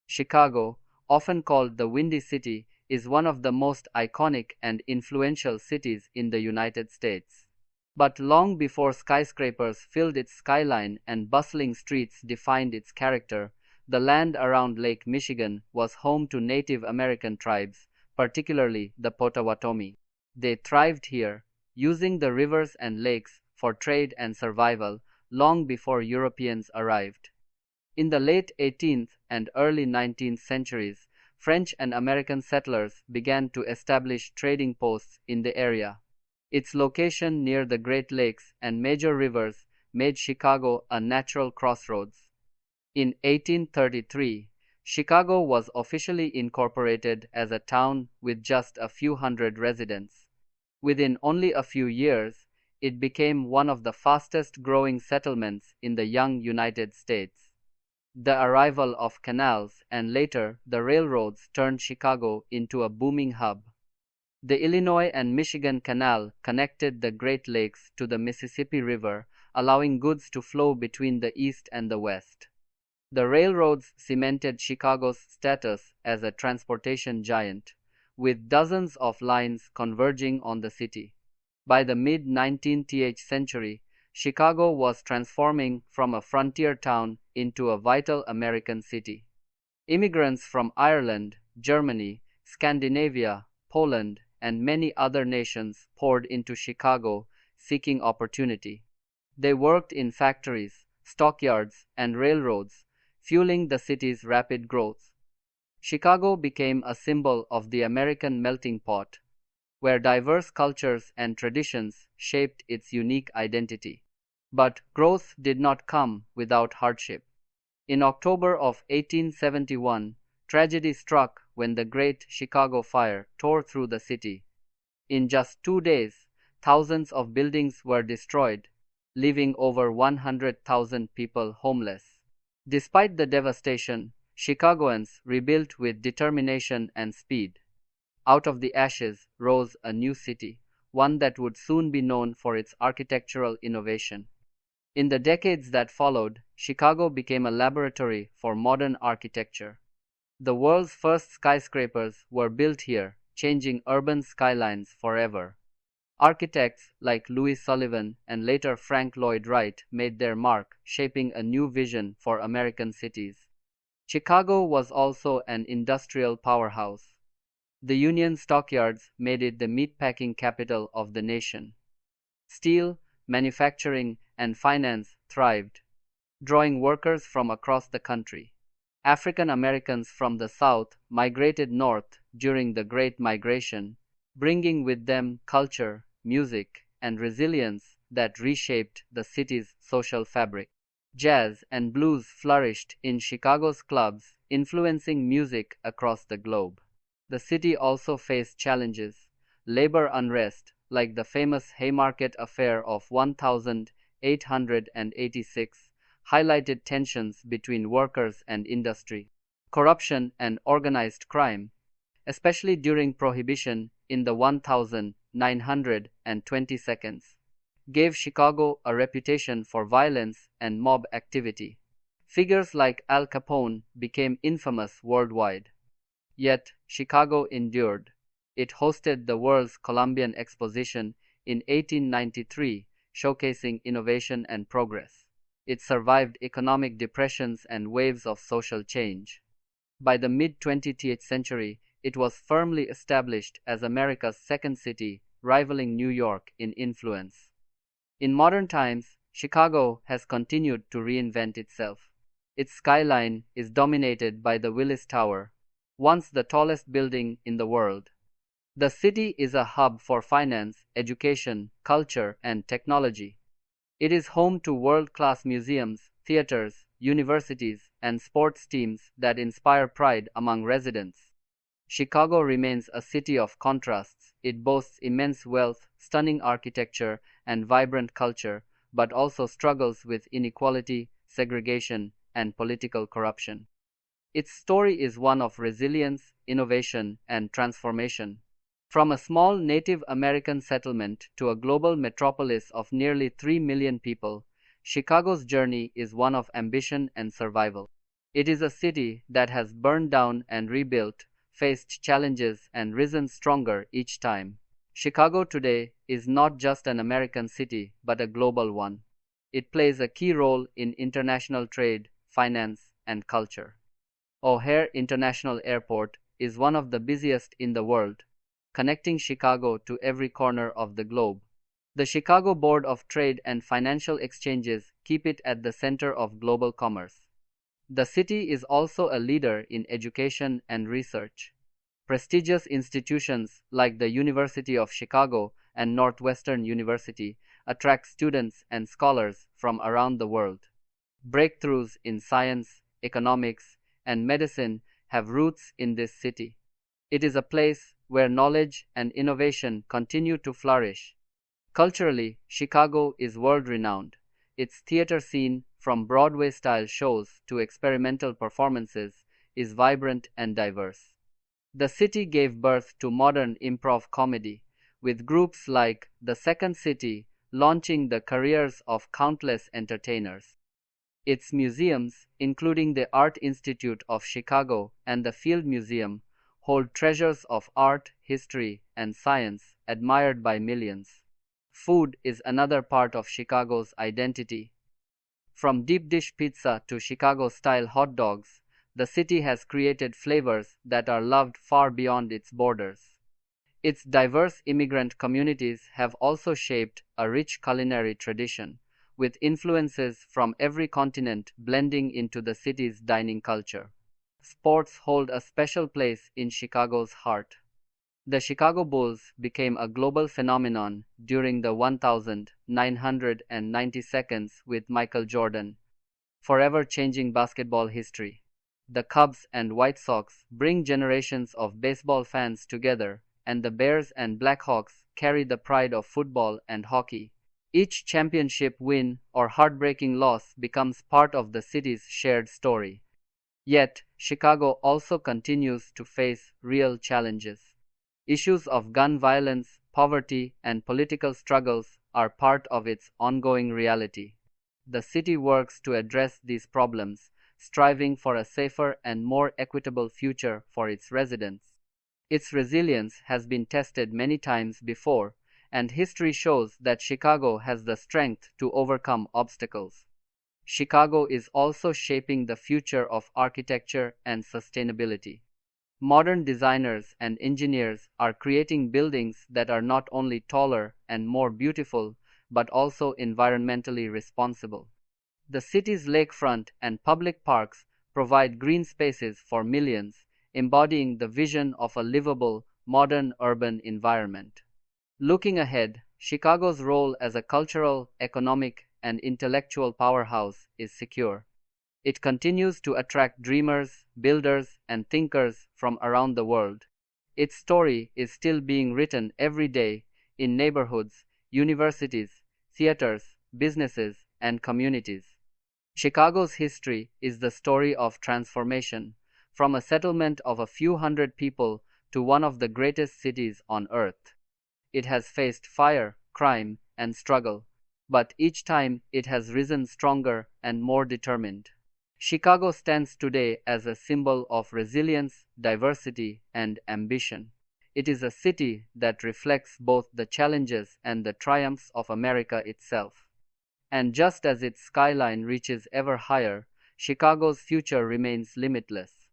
Chicago, often called the Windy City, is one of the most iconic and influential cities in the United States. But long before skyscrapers filled its skyline and bustling streets defined its character, the land around Lake Michigan was home to Native American tribes, particularly the Potawatomi. They thrived here, using the rivers and lakes for trade and survival long before Europeans arrived. In the late 18th and early 19th centuries, French and American settlers began to establish trading posts in the area. Its location near the Great Lakes and major rivers made Chicago a natural crossroads. In 1833, Chicago was officially incorporated as a town with just a few hundred residents. Within only a few years, it became one of the fastest growing settlements in the young United States. The arrival of canals and later the railroads turned Chicago into a booming hub. The Illinois and Michigan Canal connected the Great Lakes to the Mississippi River, allowing goods to flow between the East and the West. The railroads cemented Chicago's status as a transportation giant, with dozens of lines converging on the city. By the mid-19th century, Chicago was transforming from a frontier town into a vital American city. Immigrants from Ireland, Germany, Scandinavia, Poland, and many other nations poured into Chicago seeking opportunity. They worked in factories, stockyards, and railroads, fueling the city's rapid growth. Chicago became a symbol of the American melting pot, where diverse cultures and traditions shaped its unique identity. But growth did not come without hardship. In October of 1871, tragedy struck when the Great Chicago Fire tore through the city. In just 2 days, thousands of buildings were destroyed, leaving over 100,000 people homeless. Despite the devastation, Chicagoans rebuilt with determination and speed. Out of the ashes rose a new city, one that would soon be known for its architectural innovation. In the decades that followed, Chicago became a laboratory for modern architecture. The world's first skyscrapers were built here, changing urban skylines forever. Architects like Louis Sullivan and later Frank Lloyd Wright made their mark, shaping a new vision for American cities. Chicago was also an industrial powerhouse. The Union Stockyards made it the meatpacking capital of the nation. Steel, manufacturing, and finance thrived, drawing workers from across the country. African Americans from the South migrated north during the Great Migration, bringing with them culture, music, and resilience that reshaped the city's social fabric. Jazz and blues flourished in Chicago's clubs, influencing music across the globe. The city also faced challenges. Labor unrest, like the famous Haymarket Affair of 1886, highlighted tensions between workers and industry. Corruption and organized crime, especially during Prohibition in the 1920s, gave Chicago a reputation for violence and mob activity. Figures like Al Capone became infamous worldwide. Yet, Chicago endured. It hosted the World's Columbian Exposition in 1893, showcasing innovation and progress. It survived economic depressions and waves of social change. By the mid-20th century, it was firmly established as America's second city, rivaling New York in influence. In modern times, Chicago has continued to reinvent itself. Its skyline is dominated by the Willis Tower, once the tallest building in the world. The city is a hub for finance, education, culture, and technology. It is home to world-class museums, theaters, universities, and sports teams that inspire pride among residents. Chicago remains a city of contrasts. It boasts immense wealth, stunning architecture, and vibrant culture, but also struggles with inequality, segregation, and political corruption. Its story is one of resilience, innovation, and transformation. From a small Native American settlement to a global metropolis of nearly 3 million people, Chicago's journey is one of ambition and survival. It is a city that has burned down and rebuilt, faced challenges, and risen stronger each time. Chicago today is not just an American city, but a global one. It plays a key role in international trade, finance, and culture. O'Hare International Airport is one of the busiest in the world, connecting Chicago to every corner of the globe. The Chicago Board of Trade and Financial Exchanges keep it at the center of global commerce. The city is also a leader in education and research. Prestigious institutions like the University of Chicago and Northwestern University attract students and scholars from around the world. Breakthroughs in science, economics, and medicine have roots in this city. It is a place where knowledge and innovation continue to flourish. Culturally, Chicago is world-renowned. Its theater scene, from Broadway-style shows to experimental performances, is vibrant and diverse. The city gave birth to modern improv comedy, with groups like The Second City launching the careers of countless entertainers. Its museums, including the Art Institute of Chicago and the Field Museum, hold treasures of art, history, and science admired by millions. Food is another part of Chicago's identity. From deep dish pizza to Chicago-style hot dogs, the city has created flavors that are loved far beyond its borders. Its diverse immigrant communities have also shaped a rich culinary tradition, with influences from every continent blending into the city's dining culture. Sports hold a special place in Chicago's heart. The Chicago Bulls became a global phenomenon during the 1990 seconds with Michael Jordan, forever changing basketball history. The Cubs and White Sox bring generations of baseball fans together, and the Bears and Blackhawks carry the pride of football and hockey. Each championship win or heartbreaking loss becomes part of the city's shared story. Yet, Chicago also continues to face real challenges. Issues of gun violence, poverty, and political struggles are part of its ongoing reality. The city works to address these problems, striving for a safer and more equitable future for its residents. Its resilience has been tested many times before, and history shows that Chicago has the strength to overcome obstacles. Chicago is also shaping the future of architecture and sustainability. Modern designers and engineers are creating buildings that are not only taller and more beautiful, but also environmentally responsible. The city's lakefront and public parks provide green spaces for millions, embodying the vision of a livable, modern urban environment. Looking ahead, Chicago's role as a cultural, economic, and intellectual powerhouse is secure. It continues to attract dreamers, builders, and thinkers from around the world. Its story is still being written every day in neighborhoods, universities, theaters, businesses, and communities. Chicago's history is the story of transformation, from a settlement of a few hundred people to one of the greatest cities on earth. It has faced fire, crime, and struggle, but each time it has risen stronger and more determined. Chicago stands today as a symbol of resilience, diversity, and ambition. It is a city that reflects both the challenges and the triumphs of America itself. And just as its skyline reaches ever higher, Chicago's future remains limitless.